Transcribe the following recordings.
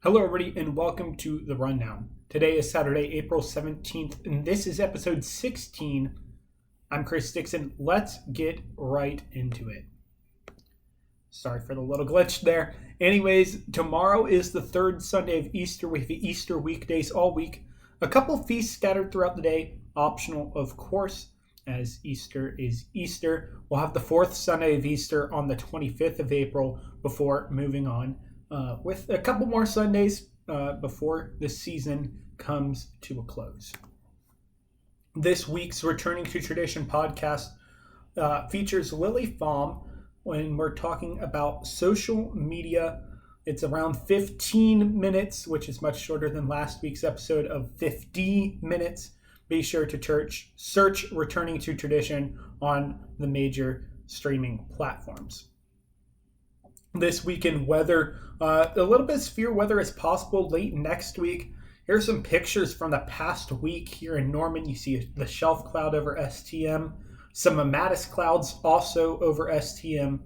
Hello, everybody, and welcome to The Rundown. Today is Saturday, April 17th, and this is episode 16. I'm Chris Dixon. Let's get right into it. Sorry for the little glitch there. Anyways, tomorrow is the third Sunday of Easter. We have Easter weekdays all week. A couple feasts scattered throughout the day, optional, of course, as Easter is Easter. We'll have the fourth Sunday of Easter on the 25th of April before moving on with a couple more Sundays before the season comes to a close. This week's Returning to Tradition podcast features Lily Pham when we're talking about social media. It's around 15 minutes, which is much shorter than last week's episode of 50 minutes. Be sure to search Returning to Tradition on the major streaming platforms. This weekend weather, a little bit of severe weather is possible late next week. Here's some pictures from the past week here in Norman. You see the shelf cloud over STM, some mammatus clouds also over STM.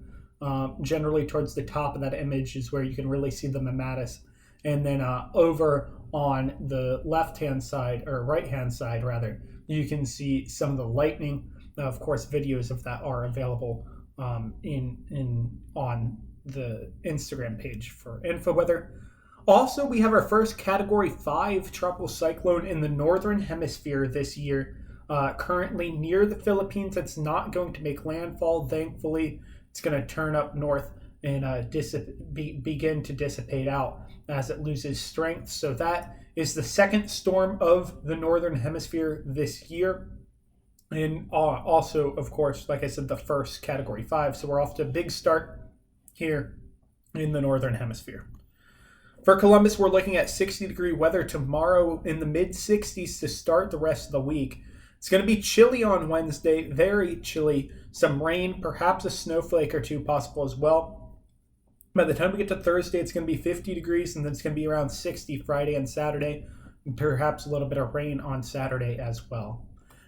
Generally towards the top of that image is where you can really see the mammatus. And then over on the left-hand side, or right-hand side rather, you can see some of the lightning. Of course, videos of that are available on the Instagram page for info weather. Also, we have our first Category 5 tropical cyclone in the northern hemisphere this year, currently near the Philippines. It's not going to make landfall, thankfully. It's going to turn up north and begin to dissipate out as it loses strength. So that is the second storm of the northern hemisphere this year. And also, of course, like I said, the first Category 5. So we're off to a big start here in the northern hemisphere. For Columbus, we're looking at 60-degree weather tomorrow in the mid-60s to start the rest of the week. It's going to be chilly on Wednesday, very chilly. Some rain, perhaps a snowflake or two possible as well. By the time we get to Thursday, it's going to be 50 degrees, and then it's going to be around 60 Friday and Saturday, and perhaps a little bit of rain on Saturday as well.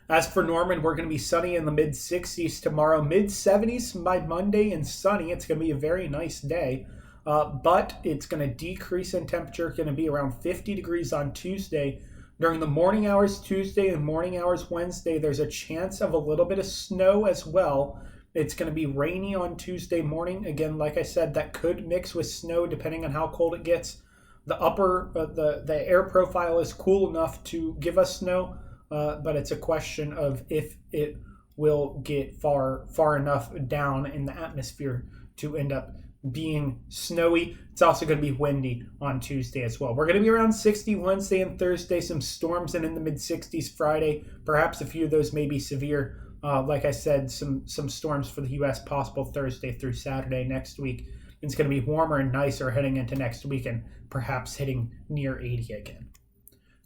As for Norman, we're going to be sunny in the mid-60s tomorrow, mid-70s by Monday, and sunny. It's going to be a very nice day, but it's going to decrease in temperature. It's going to be around 50 degrees on Tuesday. During the morning hours Tuesday and morning hours Wednesday, there's a chance of a little bit of snow as well. It's going to be rainy on Tuesday morning. Again, like I said, that could mix with snow depending on how cold it gets. The air profile is cool enough to give us snow. But it's a question of if it will get far enough down in the atmosphere to end up being snowy. It's also going to be windy on Tuesday as well. We're going to be around 60 Wednesday and Thursday. Some storms in the mid-60s Friday. Perhaps a few of those may be severe. Like I said, some storms for the U.S. possible Thursday through Saturday next week. It's going to be warmer and nicer heading into next week and perhaps hitting near 80 again.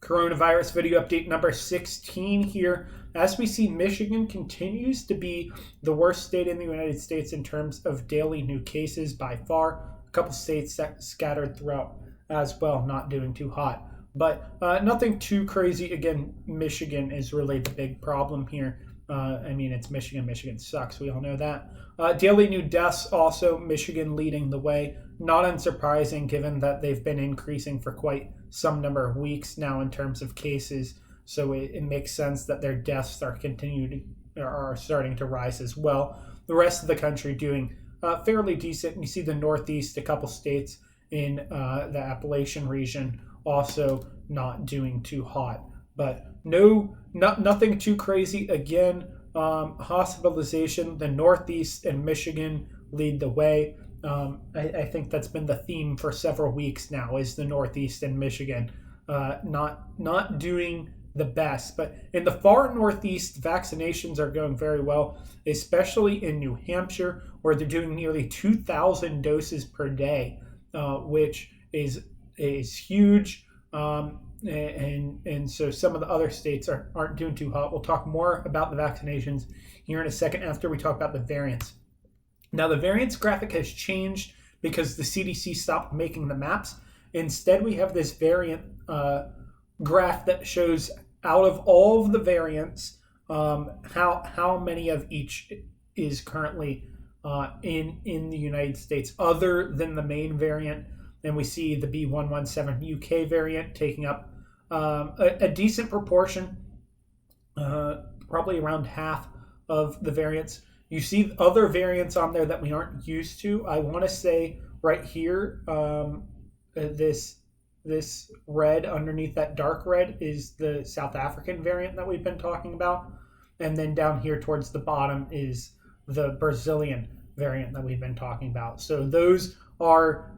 Coronavirus video update number 16 here. As we see, Michigan continues to be the worst state in the United States in terms of daily new cases by far. A couple states scattered throughout as well, not doing too hot. But nothing too crazy. Again, Michigan is really the big problem here. It's Michigan. Michigan sucks. We all know that. Daily new deaths also, Michigan leading the way. Not unsurprising given that they've been increasing for quite some number of weeks now in terms of cases. So it makes sense that their deaths are starting to rise as well. The rest of the country doing fairly decent. You see the Northeast, a couple states in the Appalachian region also not doing too hot. But nothing too crazy. Again, hospitalization, the Northeast and Michigan lead the way. I think that's been the theme for several weeks now, is the Northeast and Michigan not doing the best. But in the far Northeast, vaccinations are going very well, especially in New Hampshire, where they're doing nearly 2,000 doses per day, which is huge. And so some of the other states aren't doing too hot. We'll talk more about the vaccinations here in a second after we talk about the variants. Now, the variants graphic has changed because the CDC stopped making the maps. Instead, we have this variant graph that shows out of all of the variants, how many of each is currently in the United States, other than the main variant. and we see the B117 UK variant taking up a decent proportion, probably around half of the variants. You see other variants on there that we aren't used to. I want to say right here, this red underneath that dark red is the South African variant that we've been talking about. And then down here towards the bottom is the Brazilian variant that we've been talking about. So those are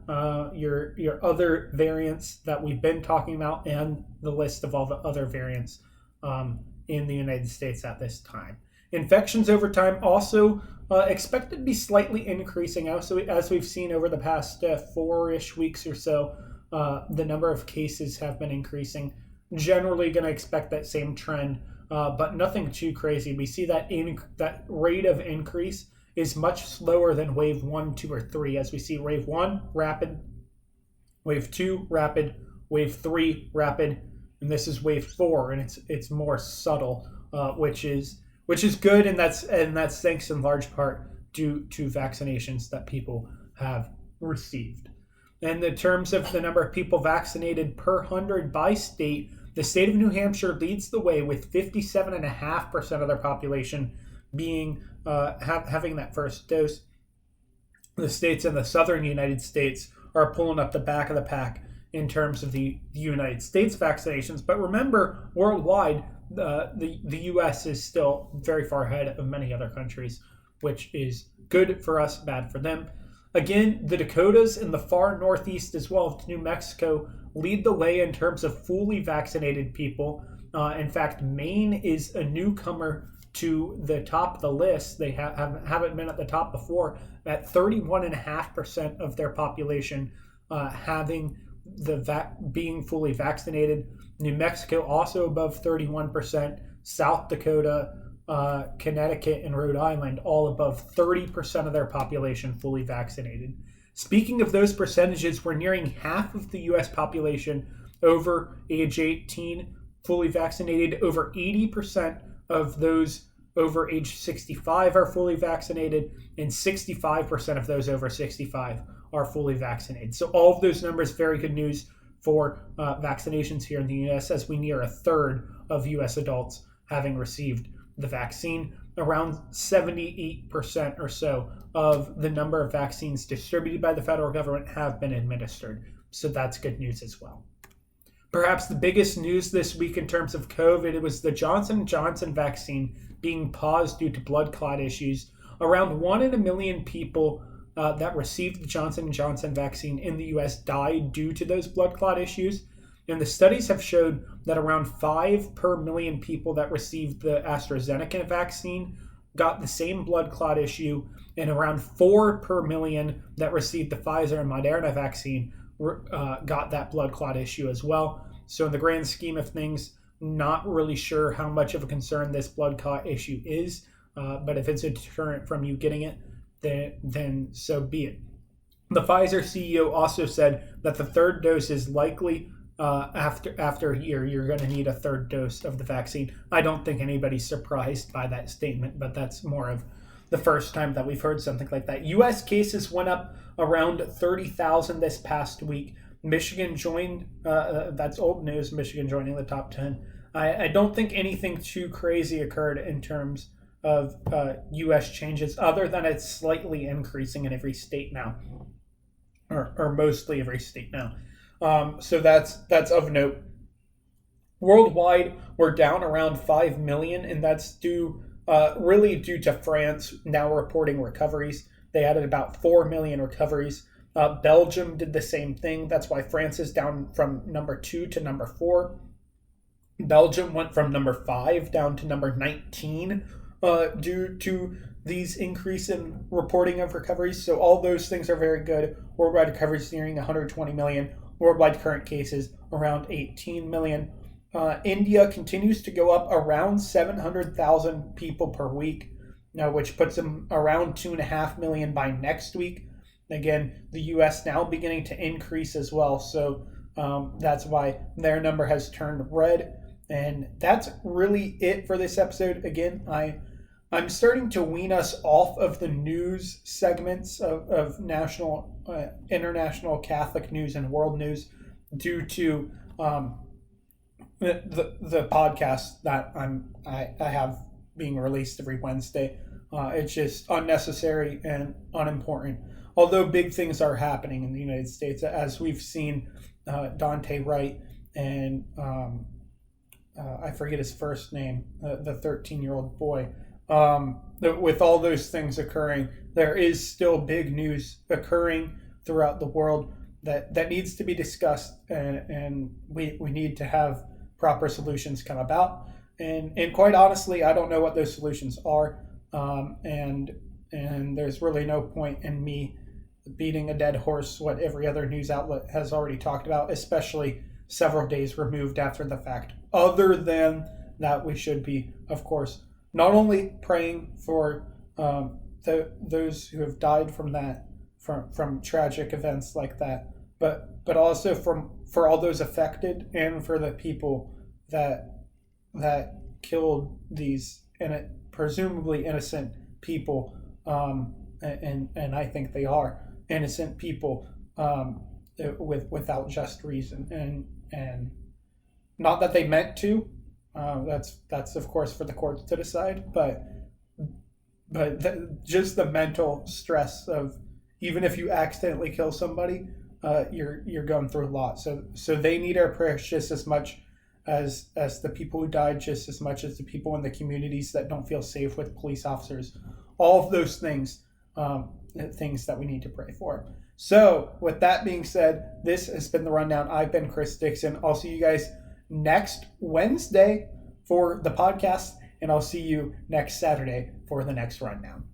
your other variants that we've been talking about, and the list of all the other variants in the United States at this time. Infections over time also expected to be slightly increasing. Also, as we've seen over the past 4-ish weeks or so, the number of cases have been increasing. Generally going to expect that same trend, but nothing too crazy. We see that that rate of increase is much slower than wave 1, 2, or 3, as we see wave 1, rapid, wave 2, rapid, wave 3, rapid, and this is wave 4, and it's more subtle, which is good, and that's thanks in large part due to vaccinations that people have received. And in terms of the number of people vaccinated per 100 by state, the state of New Hampshire leads the way with 57.5% of their population being having that first dose. The states in the southern United States are pulling up the back of the pack in terms of the United States vaccinations. But remember, worldwide, the U.S. is still very far ahead of many other countries, which is good for us, bad for them. Again, the Dakotas and the far northeast as well as New Mexico lead the way in terms of fully vaccinated people. In fact, Maine is a newcomer to the top of the list. They haven't been at the top before, at 31.5% of their population having being fully vaccinated. New Mexico also above 31%. South Dakota, Connecticut, and Rhode Island all above 30% of their population fully vaccinated. Speaking of those percentages, we're nearing half of the U.S. population over age 18 fully vaccinated. Over 80% of those over age 65 are fully vaccinated, and 65% of those over 65 are fully vaccinated. So all of those numbers, very good news for vaccinations here in the U.S. as we near a third of U.S. adults having received the vaccine. Around 78% or so of the number of vaccines distributed by the federal government have been administered. So that's good news as well. Perhaps the biggest news this week in terms of COVID, it was the Johnson & Johnson vaccine being paused due to blood clot issues. Around 1 in a million people that received the Johnson & Johnson vaccine in the U.S. died due to those blood clot issues. And the studies have showed that around 5 per million people that received the AstraZeneca vaccine got the same blood clot issue, and around 4 per million that received the Pfizer and Moderna vaccine got that blood clot issue as well. So in the grand scheme of things, not really sure how much of a concern this blood clot issue is, but if it's a deterrent from you getting it, then so be it. The Pfizer CEO also said that the third dose is likely after a year, you're going to need a third dose of the vaccine. I don't think anybody's surprised by that statement, but that's more of the first time that we've heard something like that. U.S. cases went up around 30,000 this past week. Michigan joined, that's old news, Michigan joining the top 10. I don't think anything too crazy occurred in terms of U.S. changes, other than it's slightly increasing in every state now, or mostly every state now. So that's of note. Worldwide, we're down around 5 million, and that's really due to France now reporting recoveries. They added about 4 million recoveries. Belgium did the same thing. That's why France is down from number 2 to number 4. Belgium went from number 5 down to number 19 due to these increase in reporting of recoveries. So all those things are very good. Worldwide recoveries nearing 120 million. Worldwide current cases around 18 million. India continues to go up around 700,000 people per week, now, which puts them around 2.5 million by next week. Again, the U.S. now beginning to increase as well, so that's why their number has turned red. And that's really it for this episode. Again, I I'm starting to wean us off of the news segments of national, international Catholic news and world news due to the podcast that I have being released every Wednesday. It's just unnecessary and unimportant. Although big things are happening in the United States, as we've seen, Dante Wright and I forget his first name, the 13-year-old boy. With all those things occurring, there is still big news occurring throughout the world that needs to be discussed, and we need to have proper solutions come about. And quite honestly, I don't know what those solutions are, and there's really no point in me beating a dead horse what every other news outlet has already talked about, especially several days removed after the fact. Other than that, we should be, of course, not only praying for those who have died from that, from tragic events like that, but also for all those affected and for the people that killed these presumably innocent people, and I think they are innocent people, without just reason, and not that they meant to. That's of course for the courts to decide, but just the mental stress of, even if you accidentally kill somebody, you're going through a lot. So they need our prayers just as much as the people who died, just as much as the people in the communities that don't feel safe with police officers. All of those things, things that we need to pray for. So with that being said, this has been The Rundown. I've been Chris Dixon. I'll see you guys next Wednesday for the podcast, and I'll see you next Saturday for the next Rundown.